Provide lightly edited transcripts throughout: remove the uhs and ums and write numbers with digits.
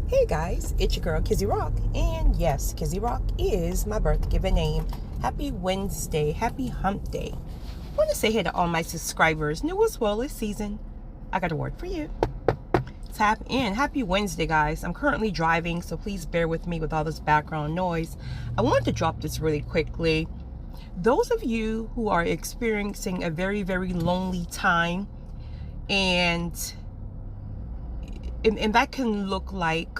Hey guys, it's your girl Kizzy Rock, and yes, Kizzy Rock is my birth given name. Happy Wednesday, happy hump day. I want to say hey to all my subscribers, new as well this season. I got a word for you. Tap in. Happy Wednesday, guys. I'm currently driving, so please bear with me with all this background noise. I wanted to drop this really quickly. Those of you who are experiencing a very, very lonely time, and that can look like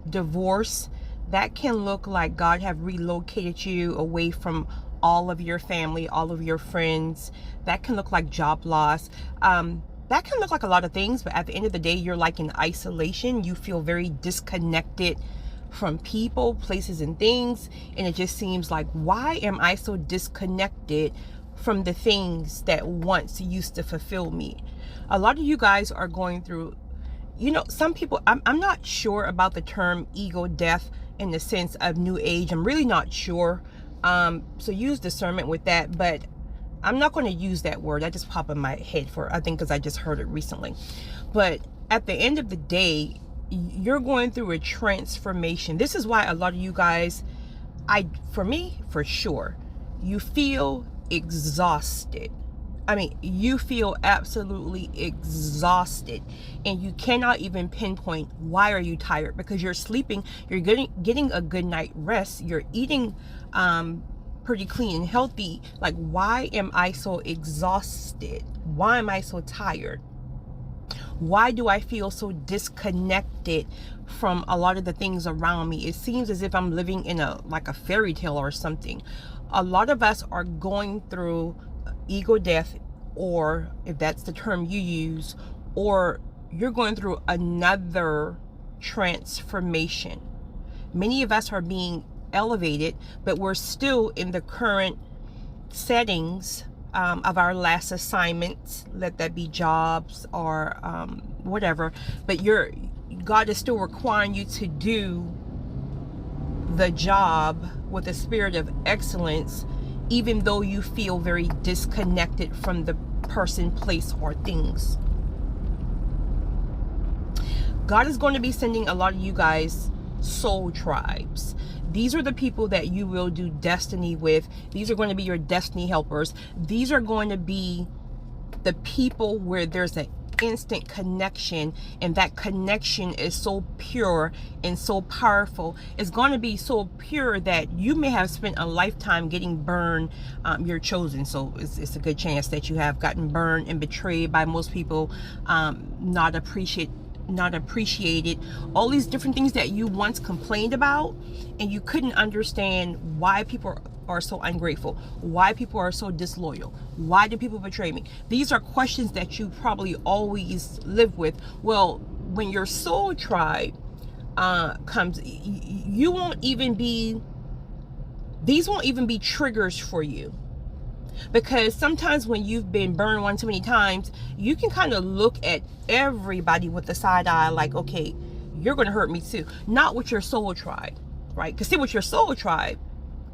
divorce, that can look like God have relocated you away from all of your family, all of your friends, that can look like job loss, that can look like a lot of things, but at the end of the day, you're like in isolation. You feel very disconnected from people, places, and things, and it just seems like, why am I so disconnected from the things that once used to fulfill me? A lot of you guys are going through, some people, I'm not sure about the term ego death in the sense of new age. I'm really not sure. So use discernment with that, but I'm not going to use that word. That just popped in my head because I just heard it recently. But at the end of the day, you're going through a transformation. This is why a lot of you guys, for me, for sure, you feel exhausted. You feel absolutely exhausted, and you cannot even pinpoint why are you tired, because you're sleeping, you're getting a good night rest, you're eating pretty clean and healthy. Like, why am I so exhausted? Why am I so tired? Why do I feel so disconnected from a lot of the things around me? It seems as if I'm living in a fairy tale or something. A lot of us are going through ego death, or if that's the term you use, or you're going through another transformation. Many of us are being elevated, but we're still in the current settings of our last assignments, let that be jobs or whatever, but God is still requiring you to do the job with a spirit of excellence, even though you feel very disconnected from the person, place, or things. God is going to be sending a lot of you guys soul tribes. These are the people that you will do destiny with. These are going to be your destiny helpers. These are going to be the people where there's an instant connection, and that connection is so pure and so powerful. It's going to be so pure that you may have spent a lifetime getting burned. You're chosen, so it's a good chance that you have gotten burned and betrayed by most people, not appreciated, all these different things that you once complained about, and you couldn't understand why people are so ungrateful, why people are so disloyal, why do people betray me. These are questions that you probably always live with. Well, when your soul tribe comes, these won't even be triggers for you. Because sometimes when you've been burned one too many times, you can kind of look at everybody with the side eye, like, okay, you're going to hurt me too. Not with your soul tribe, right? Because see, with your soul tribe,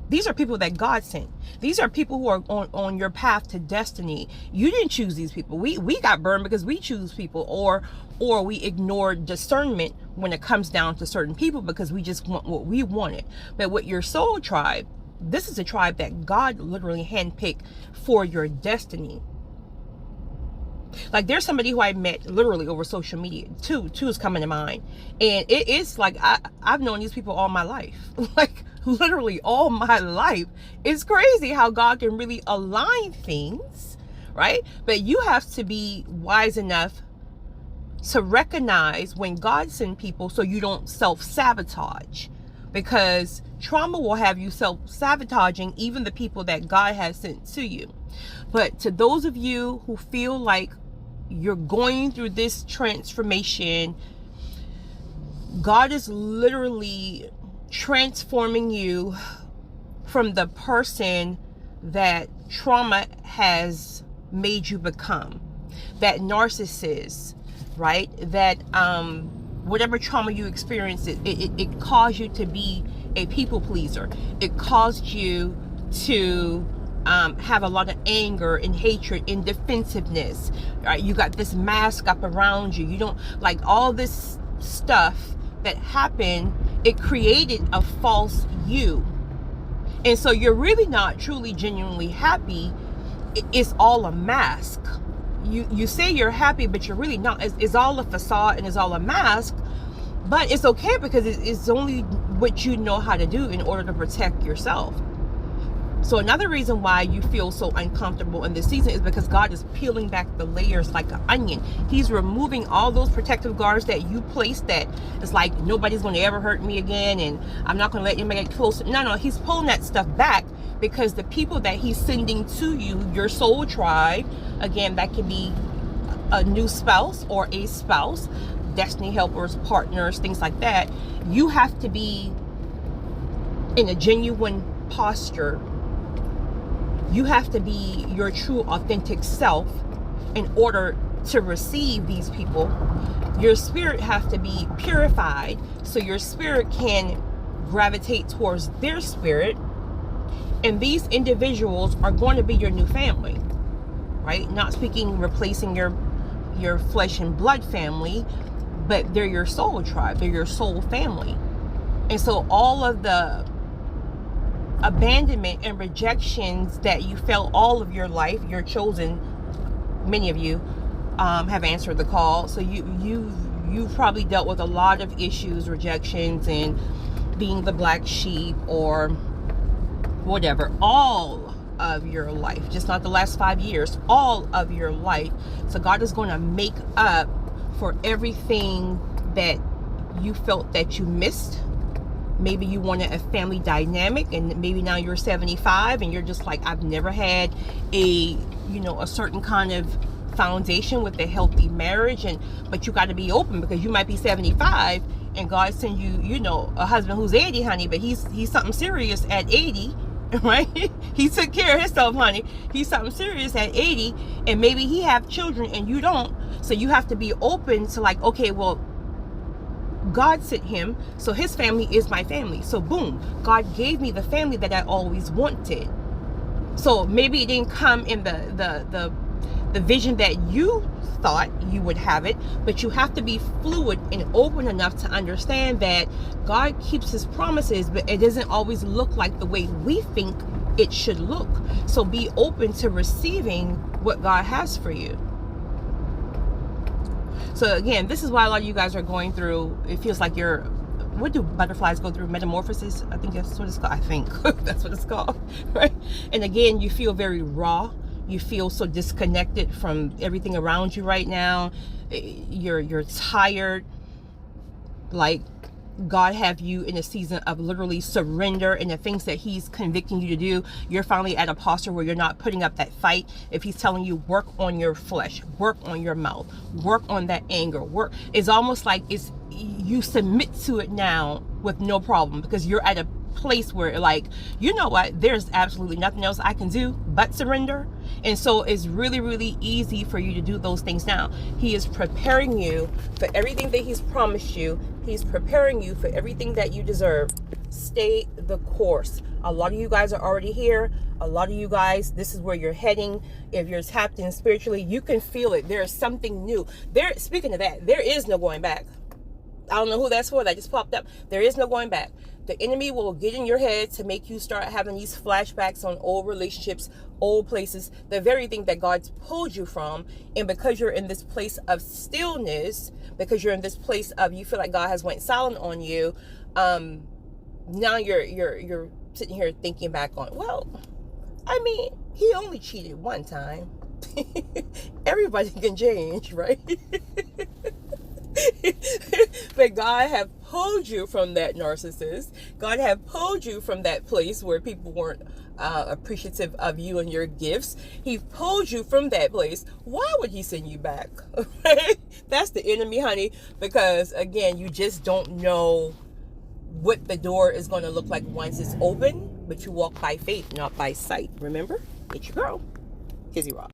these are people that God sent. These are people who are on your path to destiny. You didn't choose these people. We got burned because we choose people, or we ignore discernment when it comes down to certain people because we just want what we wanted. But with your soul tribe, this is a tribe that God literally handpicked for your destiny. Like, there's somebody who I met literally over social media. Two is coming to mind. And it's like, I've known these people all my life. Like, literally all my life. It's crazy how God can really align things, right? But you have to be wise enough to recognize when God sends people so you don't self-sabotage. Because trauma will have you self-sabotaging even the people that God has sent to you. But to those of you who feel like you're going through this transformation, God is literally transforming you from the person that trauma has made you become. That narcissist, right? That whatever trauma you experienced, it caused you to be a people pleaser. It caused you to have a lot of anger and hatred and defensiveness, right? You got this mask up around you. You don't like all this stuff that happened, it created a false you. And so you're really not truly, genuinely happy. It's all a mask. You say you're happy, but you're really not. It's all a facade and it's all a mask. But it's okay because it's only what you know how to do in order to protect yourself. So another reason why you feel so uncomfortable in this season is because God is peeling back the layers like an onion. He's removing all those protective guards that you placed, that it's like nobody's going to ever hurt me again and I'm not going to let anybody get close. No, he's pulling that stuff back because the people that he's sending to you, your soul tribe, again, that can be a new spouse or a spouse, destiny helpers, partners, things like that. You have to be in a genuine posture. You have to be your true, authentic self in order to receive these people. Your spirit has to be purified so your spirit can gravitate towards their spirit. And these individuals are going to be your new family, right? Not speaking replacing your flesh and blood family, but they're your soul tribe. They're your soul family. And so all of the abandonment and rejections that you felt all of your life, you're chosen, many of you have answered the call. So you've probably dealt with a lot of issues, rejections, and being the black sheep or whatever, all of your life, just not the last 5 years, all of your life. So God is going to make up for everything that you felt that you missed. Maybe you wanted a family dynamic and maybe now you're 75 and you're just like, I've never had a certain kind of foundation with a healthy marriage. But you got to be open because you might be 75 and God sends you, a husband who's 80, honey, but he's something serious at 80, right? He took care of himself, honey. He's something serious at 80 and maybe he have children and you don't. So you have to be open to like, okay, well, God sent him, so his family is my family. So boom, God gave me the family that I always wanted. So maybe it didn't come in the vision that you thought you would have it, but you have to be fluid and open enough to understand that God keeps his promises, but it doesn't always look like the way we think it should look. So be open to receiving what God has for you. So again, this is why a lot of you guys are going through, it feels like what do butterflies go through? Metamorphosis? I think that's what it's called. I think that's what it's called, right? And again, you feel very raw. You feel so disconnected from everything around you right now. You're tired. Like God have you in a season of literally surrender and the things that he's convicting you to do. You're finally at a posture where you're not putting up that fight. If he's telling you work on your flesh, work on your mouth, work on that anger, it's almost like you submit to it now with no problem because you're at a place where like, you know what, there's absolutely nothing else I can do but surrender. And so it's really, really easy for you to do those things now. He is preparing you for everything that he's promised you. He's preparing you for everything that you deserve. Stay the course. A lot of you guys are already here. A lot of you guys, this is where you're heading. If you're tapped in spiritually, you can feel it. There's something new. Speaking of that, there is no going back. I don't know who that's for. That just popped up. There is no going back. The enemy will get in your head to make you start having these flashbacks on old relationships, old places, the very thing that God's pulled you from. And because you're in this place of stillness, because you're in this place of you feel like God has went silent on you, now you're sitting here thinking back on, well, I mean, he only cheated one time. Everybody can change, right? But God have pulled you from that narcissist. God have pulled you from that place where people weren't appreciative of you and your gifts. He pulled you from that place. Why would he send you back? That's the enemy, honey. Because again, you just don't know what the door is going to look like once it's open. But you walk by faith, not by sight. Remember? It's your girl, Kizzy Rock.